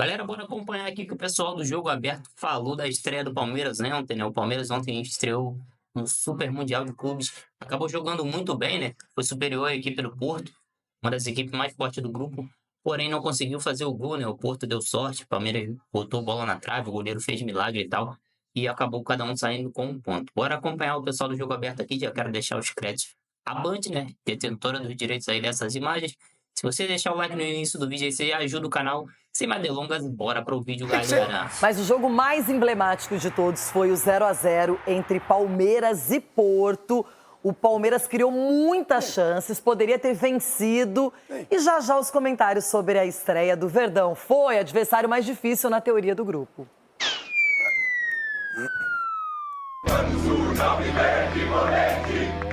Galera, bora acompanhar aqui que o pessoal do Jogo Aberto falou da estreia do Palmeiras, né, ontem, né? O Palmeiras ontem estreou no Super Mundial de Clubes. Acabou jogando muito bem, né? Foi superior à equipe do Porto, uma das equipes mais fortes do grupo. Porém, não conseguiu fazer o gol, né? O Porto deu sorte, o Palmeiras botou bola na trave, o goleiro fez milagre e tal. E acabou cada um saindo com um ponto. Bora acompanhar o pessoal do Jogo Aberto aqui, já quero deixar os créditos à Band, né? Detentora dos direitos aí dessas imagens. Se você deixar o like no início do vídeo aí, você ajuda o canal. Sem mais delongas, bora pro vídeo, galera. Mas o jogo mais emblemático de todos foi o 0-0 entre Palmeiras e Porto. O Palmeiras criou muitas chances, poderia ter vencido. E já já os comentários sobre a estreia do Verdão. Foi adversário mais difícil na teoria do grupo.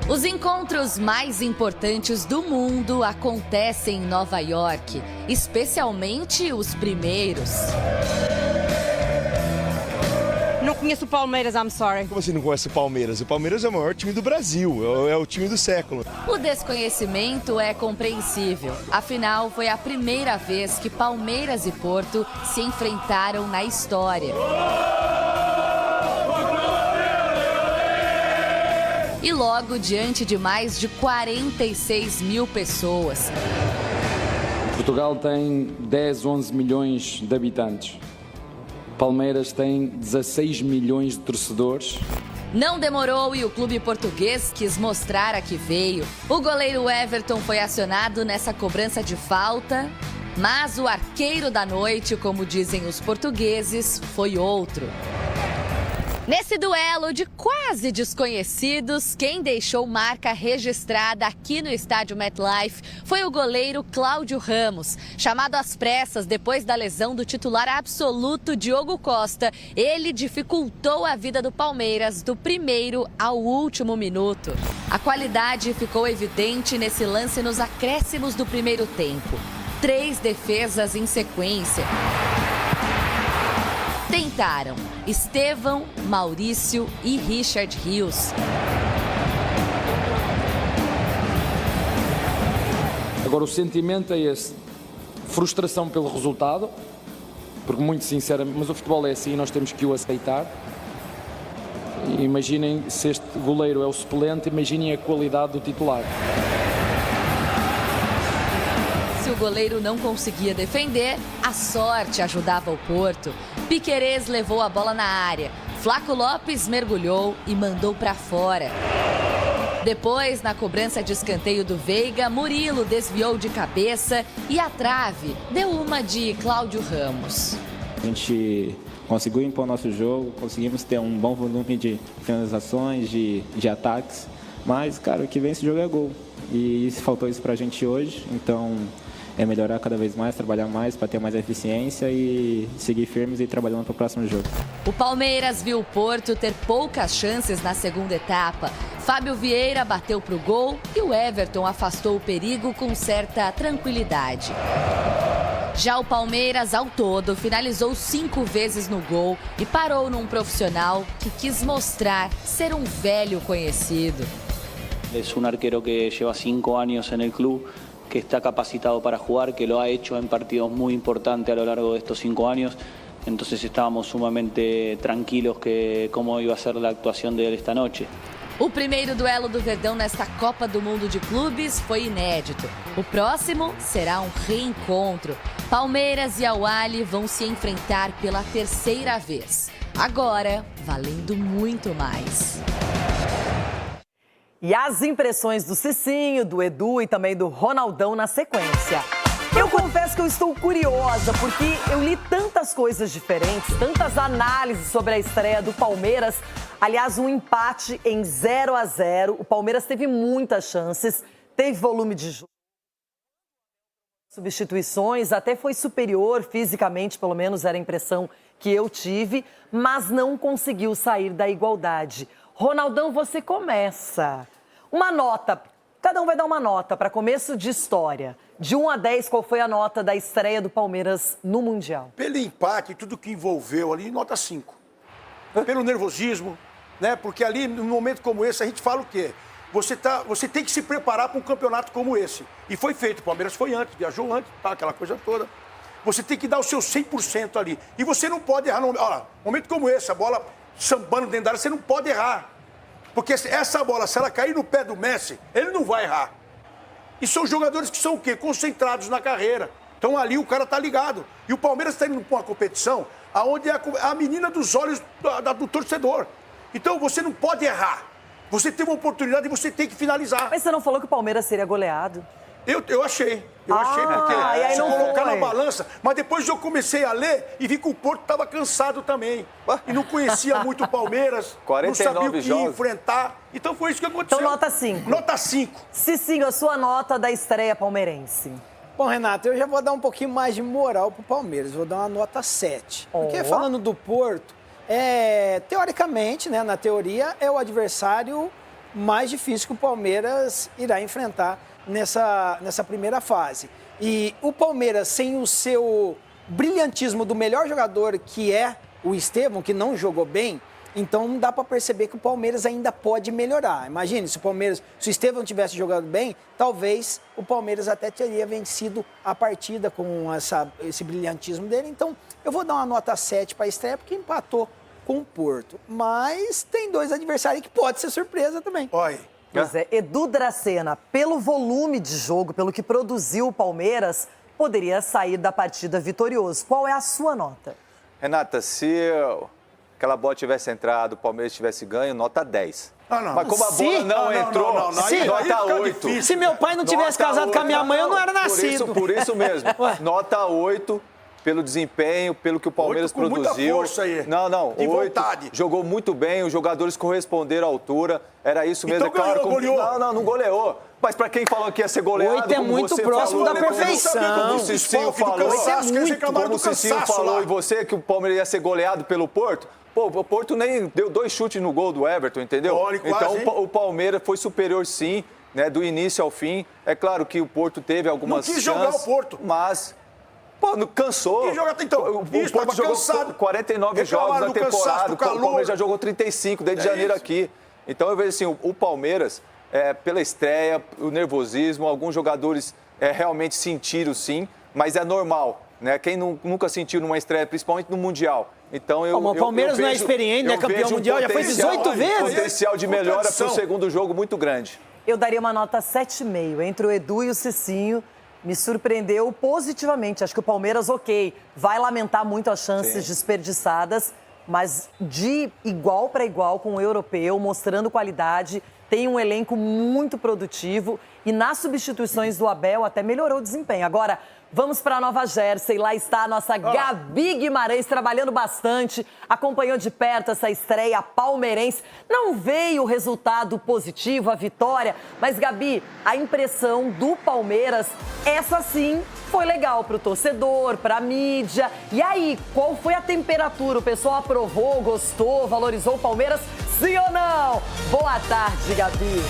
Os encontros mais importantes do mundo acontecem em Nova York, especialmente os primeiros. Não conheço o Palmeiras, I'm sorry. Como assim não conhece o Palmeiras? O Palmeiras é o maior time do Brasil, é o time do século. O desconhecimento é compreensível. Afinal, foi a primeira vez que Palmeiras e Porto se enfrentaram na história. E logo diante de mais de 46 mil pessoas. Portugal tem 10, 11 milhões de habitantes. Palmeiras tem 16 milhões de torcedores. Não demorou e o clube português quis mostrar a que veio. O goleiro Everton foi acionado nessa cobrança de falta, mas o arqueiro da noite, como dizem os portugueses, foi outro. Nesse duelo de quase desconhecidos, quem deixou marca registrada aqui no estádio MetLife foi o goleiro Cláudio Ramos. Chamado às pressas depois da lesão do titular absoluto Diogo Costa, ele dificultou a vida do Palmeiras do primeiro ao último minuto. A qualidade ficou evidente nesse lance nos acréscimos do primeiro tempo. 3 defesas em sequência. Tentaram Estevão, Maurício e Richard Rios. Agora o sentimento é esse, frustração pelo resultado, porque muito sinceramente, mas o futebol é assim, nós temos que o aceitar. E imaginem, se este goleiro é o suplente, imaginem a qualidade do titular. Se o goleiro não conseguia defender, a sorte ajudava o Porto. Piquerez levou a bola na área. Flaco Lopes mergulhou e mandou para fora. Depois, na cobrança de escanteio do Veiga, Murilo desviou de cabeça e a trave deu uma de Cláudio Ramos. A gente conseguiu impor nosso jogo, conseguimos ter um bom volume de finalizações, de ataques. Mas, cara, o que vem esse jogo é gol. E faltou isso pra gente hoje, então é melhorar cada vez mais, trabalhar mais para ter mais eficiência e seguir firmes e trabalhando para o próximo jogo. O Palmeiras viu o Porto ter poucas chances na segunda etapa. Fábio Vieira bateu pro gol e o Everton afastou o perigo com certa tranquilidade. Já o Palmeiras, ao todo, finalizou 5 vezes no gol e parou num profissional que quis mostrar ser um velho conhecido. É um arquero que lleva 5 años en el club, que está capacitado para jugar, que lo ha hecho en partidos muy importantes a lo largo de estos 5 años. Entonces estábamos sumamente tranquilos que cómo iba a ser la actuación de él esta noche. O primeiro duelo do Verdão nesta Copa do Mundo de Clubes foi inédito. O próximo será um reencontro. Palmeiras e Al-Ahly vão se enfrentar pela 3ª vez. Agora, valendo muito mais. E as impressões do Cicinho, do Edu e também do Ronaldão na sequência. Eu confesso que eu estou curiosa, porque eu li tantas coisas diferentes, tantas análises sobre a estreia do Palmeiras. Aliás, um empate em 0-0. O Palmeiras teve muitas chances, teve volume de jogo, substituições, até foi superior fisicamente, pelo menos era a impressão que eu tive, mas não conseguiu sair da igualdade. Ronaldão, você começa. Uma nota, cada um vai dar uma nota para começo de história. De 1 a 10, qual foi a nota da estreia do Palmeiras no Mundial? Pelo empate, tudo que envolveu ali, nota 5. Pelo nervosismo, né? Porque ali, num momento como esse, a gente fala o quê? Você tem que se preparar para um campeonato como esse. E foi feito, o Palmeiras foi antes, viajou antes, tá, aquela coisa toda. Você tem que dar o seu 100% ali. E você não pode errar. Olha, momento como esse, a bola sambando dentro da área, você não pode errar. Porque essa bola, se ela cair no pé do Messi, ele não vai errar. E são jogadores que são o quê? Concentrados na carreira. Então ali o cara tá ligado. E o Palmeiras está indo para uma competição onde é a menina dos olhos do torcedor. Então você não pode errar. Você tem uma oportunidade e você tem que finalizar. Mas você não falou que o Palmeiras seria goleado? Eu achei. Eu achei porque e aí se não colocar foi. na balança. Mas depois eu comecei a ler e vi que o Porto estava cansado também. E não conhecia muito o Palmeiras. 49 não sabia o que jogos. ia enfrentar. Então foi isso que aconteceu. Então nota 5. Nota 5. Cicinho, a sua nota da estreia palmeirense. Bom, Renato, eu já vou dar um pouquinho mais de moral pro Palmeiras. Vou dar uma nota 7. Porque falando do Porto, teoricamente, né, na teoria, é o adversário mais difícil que o Palmeiras irá enfrentar nessa primeira fase. E o Palmeiras, sem o seu brilhantismo do melhor jogador, que é o Estevão, que não jogou bem, então dá para perceber que o Palmeiras ainda pode melhorar. Imagine, se o Estevão tivesse jogado bem, talvez o Palmeiras até teria vencido a partida com esse brilhantismo dele. Então, eu vou dar uma nota 7 para a estreia, porque empatou com o Porto. Mas tem dois adversários que pode ser surpresa também. Olha. Pois é, Edu Dracena, pelo volume de jogo, pelo que produziu o Palmeiras, poderia sair da partida vitorioso. Qual é a sua nota? Renata, se aquela bola tivesse entrado, o Palmeiras tivesse ganho, nota 10. Não. Mas como a bola não entrou, nota 8. Se meu pai não tivesse casado com a minha mãe, eu não era nascido. Por isso mesmo. Nota 8 pelo desempenho, pelo que o Palmeiras 8 com produziu. muita força aí. Não, De 8. vontade. Jogou muito bem, os jogadores corresponderam à altura. Era isso mesmo, Então é claro. goleou. Não goleou. Mas pra quem falou que ia ser goleado, 8 é como muito você próximo falou, da como perfeição. o Cicinho falou, como o Cicinho falou, e você, que o Palmeiras ia ser goleado pelo Porto. Pô, o Porto nem deu 2 chutes no gol do Everton, entendeu? Olha, quase, então o Palmeiras foi superior sim, né, do início ao fim. É claro que o Porto teve algumas chances. Não quis jogar o Porto. Mas, pô, cansou. Quis jogar, então, o Porto jogou cansado. 49 jogos na temporada, o calor. Palmeiras já jogou 35 desde janeiro aqui. Então eu vejo assim, o Palmeiras, pela estreia, o nervosismo, alguns jogadores realmente sentiram sim, mas é normal, né? Quem nunca sentiu numa estreia, principalmente no Mundial. Então o Palmeiras não é experiente, né? Campeão mundial, já foi 18 vezes. Potencial de melhora para o segundo jogo muito grande. Eu daria uma nota 7,5 entre o Edu e o Cicinho. Me surpreendeu positivamente. Acho que o Palmeiras, vai lamentar muito as chances desperdiçadas, mas de igual para igual com o europeu, mostrando qualidade, tem um elenco muito produtivo e nas substituições do Abel até melhorou o desempenho. Agora, vamos para Nova Jersey, lá está a nossa Gabi Guimarães trabalhando bastante, acompanhou de perto essa estreia palmeirense. Não veio o resultado positivo, a vitória, mas Gabi, a impressão do Palmeiras, essa sim foi legal para o torcedor, para a mídia. E aí, qual foi a temperatura? O pessoal aprovou, gostou, valorizou o Palmeiras? Sim ou não? Boa tarde, Gabi.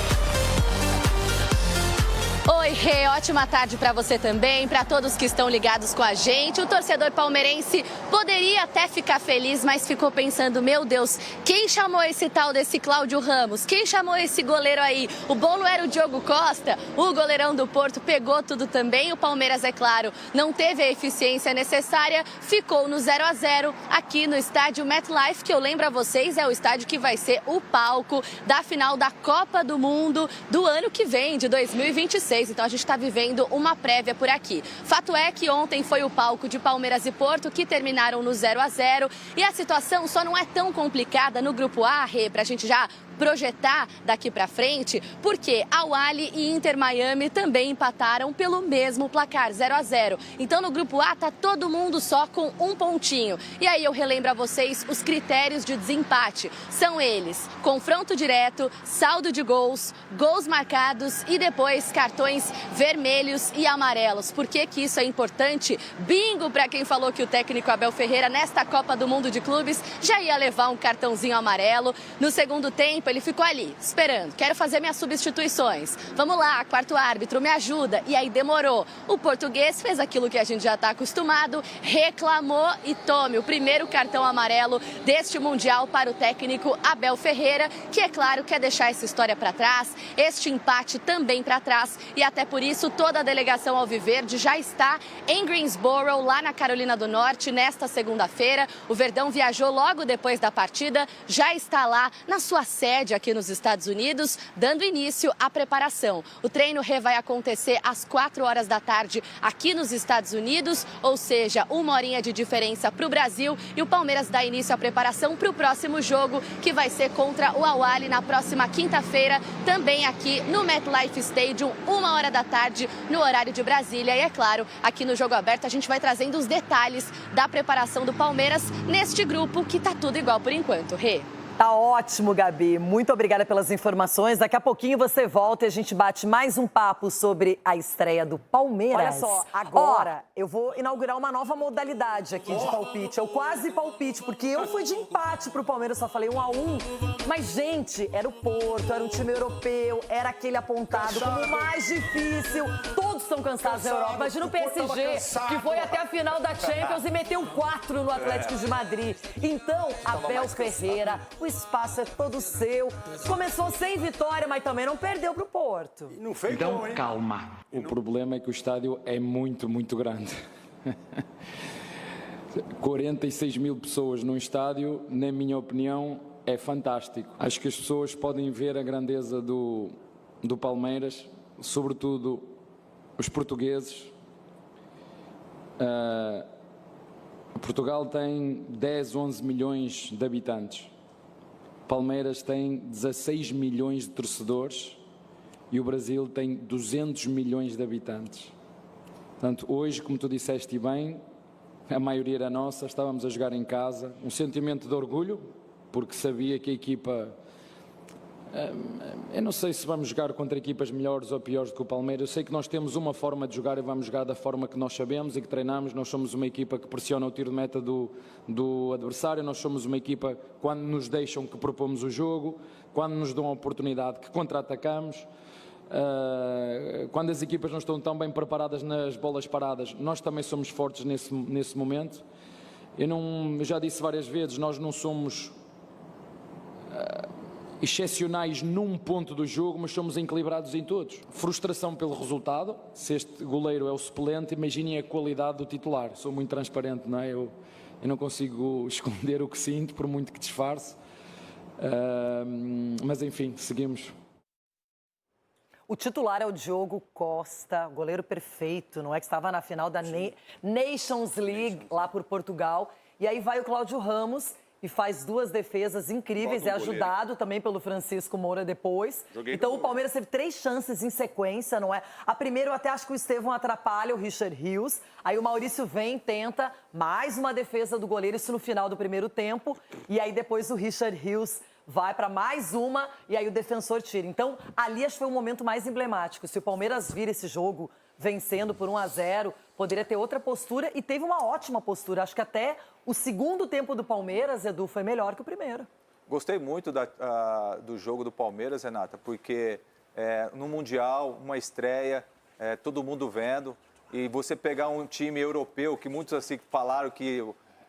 Oi, Rê, ótima tarde para você também, para todos que estão ligados com a gente. O torcedor palmeirense poderia até ficar feliz, mas ficou pensando, meu Deus, quem chamou esse tal desse Cláudio Ramos? Quem chamou esse goleiro aí? O bom não era o Diogo Costa? O goleirão do Porto pegou tudo também. O Palmeiras, é claro, não teve a eficiência necessária, ficou no 0-0 aqui no estádio MetLife, que eu lembro a vocês, é o estádio que vai ser o palco da final da Copa do Mundo do ano que vem, de 2026. Então a gente está vivendo uma prévia por aqui. Fato é que ontem foi o palco de Palmeiras e Porto que terminaram no 0-0 e a situação só não é tão complicada no grupo A, Rê, para a gente já projetar daqui para frente, porque Al Ahly e Inter Miami também empataram pelo mesmo placar, 0-0. Então no grupo A tá todo mundo só com um pontinho. E aí eu relembro a vocês os critérios de desempate. São eles: confronto direto, saldo de gols, gols marcados e depois cartões vermelhos e amarelos. Por que que isso é importante? Bingo para quem falou que o técnico Abel Ferreira nesta Copa do Mundo de Clubes já ia levar um cartãozinho amarelo. No segundo tempo tempo, ele ficou ali, esperando. Quero fazer minhas substituições. Vamos lá, quarto árbitro, me ajuda. E aí demorou. O português fez aquilo que a gente já está acostumado, reclamou e tome o primeiro cartão amarelo deste Mundial para o técnico Abel Ferreira, que, é claro, quer deixar essa história para trás, este empate também para trás. E até por isso, toda a delegação alviverde já está em Greensboro, lá na Carolina do Norte, nesta segunda-feira. O Verdão viajou logo depois da partida, já está lá na sua sede aqui nos Estados Unidos, dando início à preparação. O treino vai acontecer às 4 horas da tarde aqui nos Estados Unidos, ou seja, 1 horinha de diferença para o Brasil, e o Palmeiras dá início à preparação para o próximo jogo, que vai ser contra o Al-Ahly na próxima quinta-feira, também aqui no MetLife Stadium, 1 hora da tarde, no horário de Brasília. E é claro, aqui no Jogo Aberto a gente vai trazendo os detalhes da preparação do Palmeiras neste grupo, que tá tudo igual por enquanto. Rê. Tá ótimo, Gabi. Muito obrigada pelas informações. Daqui a pouquinho você volta e a gente bate mais um papo sobre a estreia do Palmeiras. Olha só, agora eu vou inaugurar uma nova modalidade aqui de palpite. É o quase palpite, porque eu fui de empate pro Palmeiras, só falei 1-1. Mas, gente, era o Porto, era um time europeu, era aquele apontado como o mais difícil. Todos estão cansados na Europa. Imagina o PSG, que foi até a final da Champions e meteu 4 no Atlético de Madrid. Então, Abel Ferreira, o espaço é todo seu. Começou sem vitória, mas também não perdeu pro Porto. Não fez Então, gol, hein? calma. O problema é que o estádio é muito, muito grande. 46 mil pessoas num estádio, na minha opinião, é fantástico. Acho que as pessoas podem ver a grandeza do Palmeiras, sobretudo os portugueses. Portugal tem 10, 11 milhões de habitantes. Palmeiras tem 16 milhões de torcedores e o Brasil tem 200 milhões de habitantes. Portanto, hoje, como tu disseste bem, a maioria era nossa, estávamos a jogar em casa. Um sentimento de orgulho, porque sabia que a equipa... Eu não sei se vamos jogar contra equipas melhores ou piores do que o Palmeiras. Eu sei que nós temos uma forma de jogar e vamos jogar da forma que nós sabemos e que treinamos. Nós somos uma equipa que pressiona o tiro de meta do adversário. Nós somos uma equipa, quando nos deixam, que propomos o jogo. Quando nos dão a oportunidade, que contra-atacamos. Quando as equipas não estão tão bem preparadas nas bolas paradas, nós também somos fortes nesse momento. Eu já disse várias vezes, nós não somos... excepcionais num ponto do jogo, mas somos equilibrados em todos. Frustração pelo resultado. Se este goleiro é o suplente, imaginem a qualidade do titular. Sou muito transparente, não é? Eu não consigo esconder o que sinto, por muito que disfarce. Mas enfim, seguimos. O titular é o Diogo Costa, goleiro perfeito, não é? Que estava na final da Nations League, lá por Portugal. E aí vai o Cláudio Ramos e faz 2 defesas incríveis, é ajudado também pelo Francisco Moura depois. Então o Palmeiras teve 3 chances em sequência, não é? A primeira eu até acho que o Estevão atrapalha o Richard Rios, aí o Maurício vem, tenta mais uma defesa do goleiro, isso no final do primeiro tempo, e aí depois o Richard Rios vai para mais uma e aí o defensor tira. Então ali acho que foi o momento mais emblemático. Se o Palmeiras vira esse jogo vencendo por 1-0, poderia ter outra postura e teve uma ótima postura. Acho que até o segundo tempo do Palmeiras, Edu, foi melhor que o primeiro. Gostei muito do jogo do Palmeiras, Renata, porque no Mundial, uma estreia, todo mundo vendo, e você pegar um time europeu, que muitos assim falaram que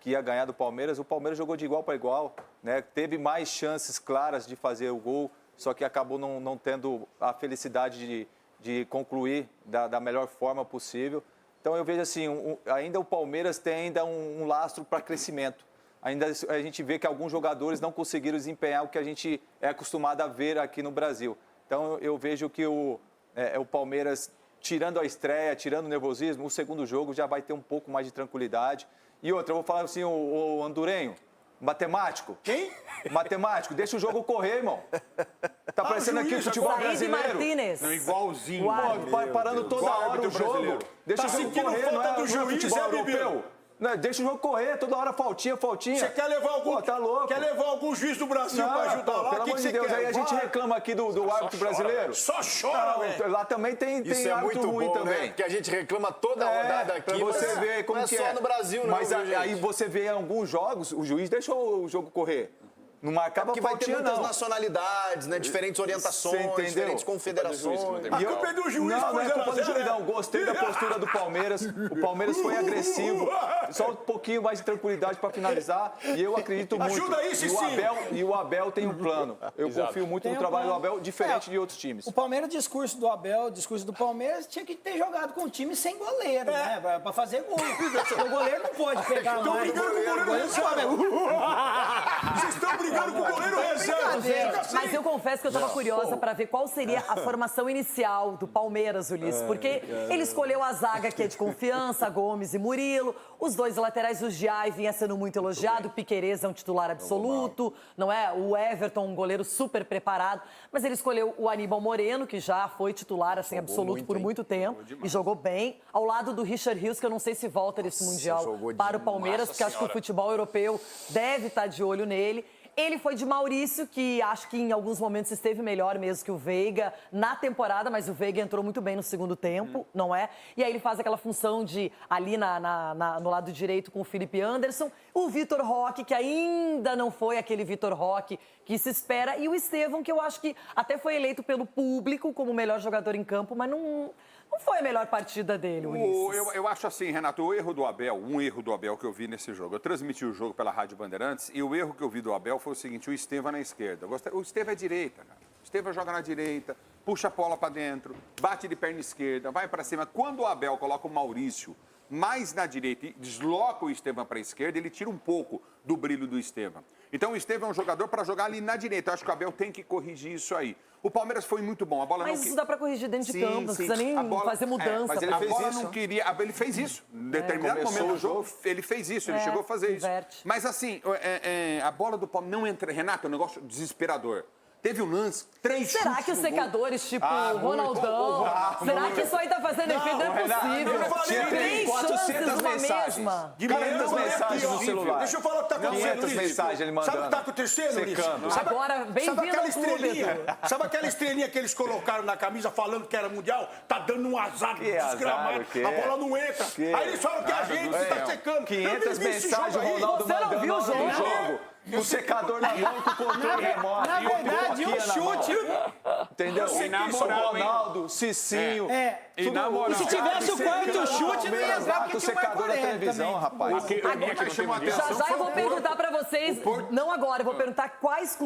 ia ganhar do Palmeiras, o Palmeiras jogou de igual para igual, né? Teve mais chances claras de fazer o gol, só que acabou não tendo a felicidade de concluir da melhor forma possível. Então eu vejo assim, ainda o Palmeiras tem ainda um lastro para crescimento. Ainda a gente vê que alguns jogadores não conseguiram desempenhar o que a gente é acostumado a ver aqui no Brasil. Então eu vejo que o Palmeiras, tirando a estreia, tirando o nervosismo, o segundo jogo já vai ter um pouco mais de tranquilidade. E outra, eu vou falar assim, o Andurenho, matemático. Quem? Matemático, deixa o jogo correr, irmão. Tá parecendo aqui o futebol brasileiro. Não, igualzinho. Parando toda hora o jogo. Deixa o jogo correr, não é do juiz, futebol europeu. Não, deixa o jogo correr, toda hora faltinha. Você quer levar algum, tá louco. Quer levar algum juiz do Brasil para ajudar lá? Pelo O que amor de você Deus, quer? aí a gente reclama aqui do árbitro brasileiro. Só chora, velho. Lá também tem Isso árbitro muito ruim bom, também. né? Porque a gente reclama toda a rodada aqui, pra você ver como não é que só no Brasil, não. Mas viu, aí gente? você vê em alguns jogos, o juiz deixou o jogo correr. Não marcava Que vai ter faltinha, muitas não. nacionalidades, né? Diferentes orientações, Você entendeu? diferentes confederações. A culpa é do juiz, Não, não é coisa culpa do zero, juiz, não. Gostei da postura do Palmeiras. O Palmeiras foi agressivo. Só um pouquinho mais de tranquilidade para finalizar. E eu acredito muito. Ajuda aí, Cicinho. E o Abel tem um plano. Eu confio muito Tem no um trabalho do plano. Abel, diferente de outros times. O Palmeiras, discurso do Abel, o discurso do Palmeiras, tinha que ter jogado com um time sem goleiro, né? Pra fazer gol. Porque o goleiro não pode pegar Estão mais. brigando com o goleiro reserva. Vocês estão brigando com o goleiro reserva. Mas eu confesso que eu estava curiosa para ver qual seria a formação inicial do Palmeiras, Ulisses. Porque ele escolheu a zaga que é de confiança, Gomes e Murilo. Os dois laterais, o Giai vinha sendo muito elogiado. O Piquerez é um titular absoluto, não é? O Everton, um goleiro super preparado. Mas ele escolheu o Aníbal Moreno, que já foi titular assim, absoluto por muito tempo. E jogou bem. Ao lado do Richard Rios, que eu não sei se volta desse Mundial para o Palmeiras, porque acho que o futebol europeu deve estar de olho nele. Ele foi de Maurício, que acho que em alguns momentos esteve melhor mesmo que o Veiga na temporada, mas o Veiga entrou muito bem no segundo tempo, não é? E aí ele faz aquela função de ali no lado direito com o Felipe Anderson, o Vitor Roque, que ainda não foi aquele Vitor Roque que se espera, e o Estevão, que eu acho que até foi eleito pelo público como o melhor jogador em campo, mas não foi a melhor partida dele, Ulisses. Eu acho assim, Renato, um erro do Abel que eu vi nesse jogo. Eu transmiti o jogo pela Rádio Bandeirantes e o erro que eu vi do Abel foi o seguinte, o Estevão na esquerda. O Estevão é direita, cara. O Estevão joga na direita, puxa a bola para dentro, bate de perna esquerda, vai para cima. Quando o Abel coloca o Maurício mais na direita e desloca o Estevão para a esquerda, ele tira um pouco do brilho do Estevão. Então o Estevão é um jogador para jogar ali na direita. Eu acho que o Abel tem que corrigir isso aí. O Palmeiras foi muito bom. A bola mas não isso dá para corrigir dentro de campo, não precisa nem fazer mudança. Mas ele fez isso. Não queria, ele fez isso. Em determinado momento do jogo, ele fez isso, ele chegou a fazer inverte. isso. Mas assim, a bola do Palmeiras não entra. Renato, é um negócio desesperador. Teve um lance, 3 chutes. Será que os secadores, tipo Ronaldão, será que isso aí tá fazendo efeito? Não é possível. Tinha 400 mensagens. 500 mensagens no celular. Deixa eu falar o que tá acontecendo. 500 mensagens ele mandando. Sabe o que tá acontecendo, Ulisses? Agora, bem-vindo ao clube, Edu. Sabe aquela estrelinha que eles colocaram na camisa falando que era mundial? Tá dando um azar desgramado. A bola não entra. Aí eles falam que a gente tá secando. 500 mensagens, o Ronaldo mandando no jogo. O secador na mão com o controle remoto. Na verdade, um chute. Entendeu? Ronaldo, Cicinho. E se tivesse o quarto chute, não ia entrar porque o tinha o secador da Marco Aurélio televisão, também. rapaz. Já eu vou perguntar para vocês, não agora, eu vou perguntar quais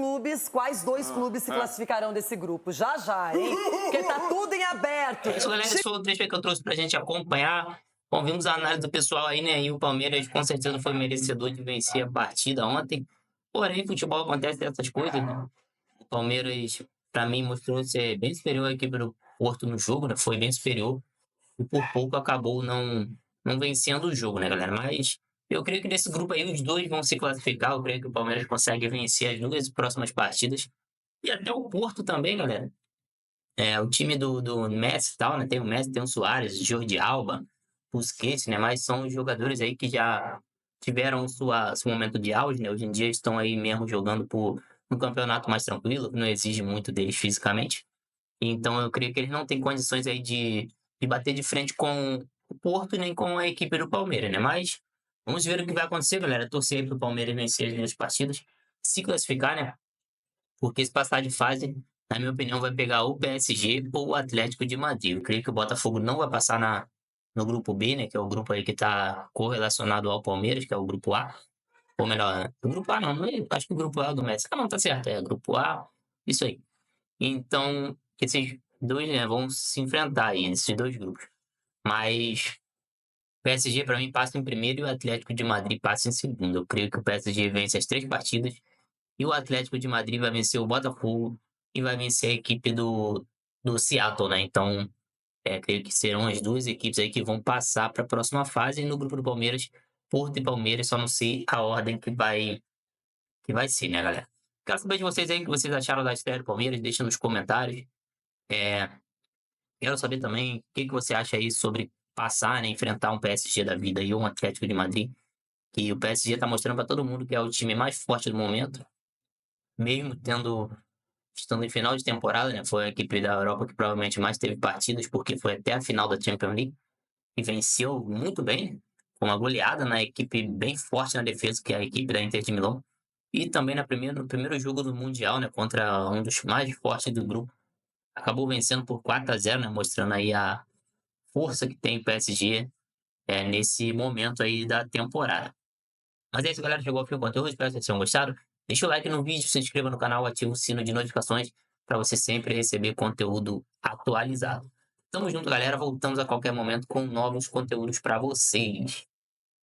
dois clubes se classificarão desse grupo. Já, hein? Porque tá tudo em aberto. Isso, galera, esse foi o trecho que eu trouxe pra gente acompanhar. Bom, vimos a análise do pessoal aí, né? E o Palmeiras com certeza foi merecedor de vencer a partida ontem. Porém, futebol acontece essas coisas, né? O Palmeiras, pra mim, mostrou ser bem superior à equipe do Porto no jogo, né? Foi bem superior. E por pouco acabou não vencendo o jogo, né, galera? Mas eu creio que nesse grupo aí os dois vão se classificar. Eu creio que o Palmeiras consegue vencer as 2 próximas partidas. E até o Porto também, galera. O time do Messi e tal, né? Tem o Messi, tem o Suárez, Jordi Alba, Busquets, né? Mas são jogadores aí que já tiveram seu momento de auge, né? Hoje em dia estão aí mesmo jogando um campeonato mais tranquilo, que não exige muito deles fisicamente. Então eu creio que eles não têm condições aí de bater de frente com o Porto nem com a equipe do Palmeiras, né? Mas vamos ver o que vai acontecer, galera. Torcer aí pro Palmeiras vencer as 2 partidas, se classificar, né? Porque se passar de fase, na minha opinião, vai pegar o PSG ou o Atlético de Madrid. Eu creio que o Botafogo não vai passar no grupo B, né, que é o grupo aí que está correlacionado ao Palmeiras, que é o grupo A. Ou melhor, o grupo A não, acho que o grupo A é do Messi. Não, tá certo, é grupo A, isso aí. Então, esses dois, né, vão se enfrentar aí, esses 2 grupos. Mas o PSG, para mim, passa em primeiro e o Atlético de Madrid passa em segundo. Eu creio que o PSG vence as 3 partidas e o Atlético de Madrid vai vencer o Botafogo e vai vencer a equipe do Seattle, né? Então, creio que serão as 2 equipes aí que vão passar para a próxima fase. E no grupo do Palmeiras, Porto e Palmeiras, só não sei a ordem que vai ser, né, galera? Quero saber de vocês aí o que vocês acharam da estreia do Palmeiras. Deixa nos comentários. Quero saber também o que você acha aí sobre passar, né, enfrentar um PSG da vida e um Atlético de Madrid. Que o PSG está mostrando para todo mundo que é o time mais forte do momento. Mesmo estando em final de temporada, né? Foi a equipe da Europa que provavelmente mais teve partidas, porque foi até a final da Champions League e venceu muito bem, com uma goleada na equipe bem forte na defesa, que é a equipe da Inter de Milão. E também no primeiro jogo do Mundial, né, contra um dos mais fortes do grupo, acabou vencendo por 4-0, né, mostrando aí a força que tem o PSG nesse momento aí da temporada. Mas é isso, galera. Chegou ao fim do conteúdo. Espero que vocês tenham gostado. Deixa o like no vídeo, se inscreva no canal, ativa o sino de notificações para você sempre receber conteúdo atualizado. Tamo junto, galera. Voltamos a qualquer momento com novos conteúdos para vocês.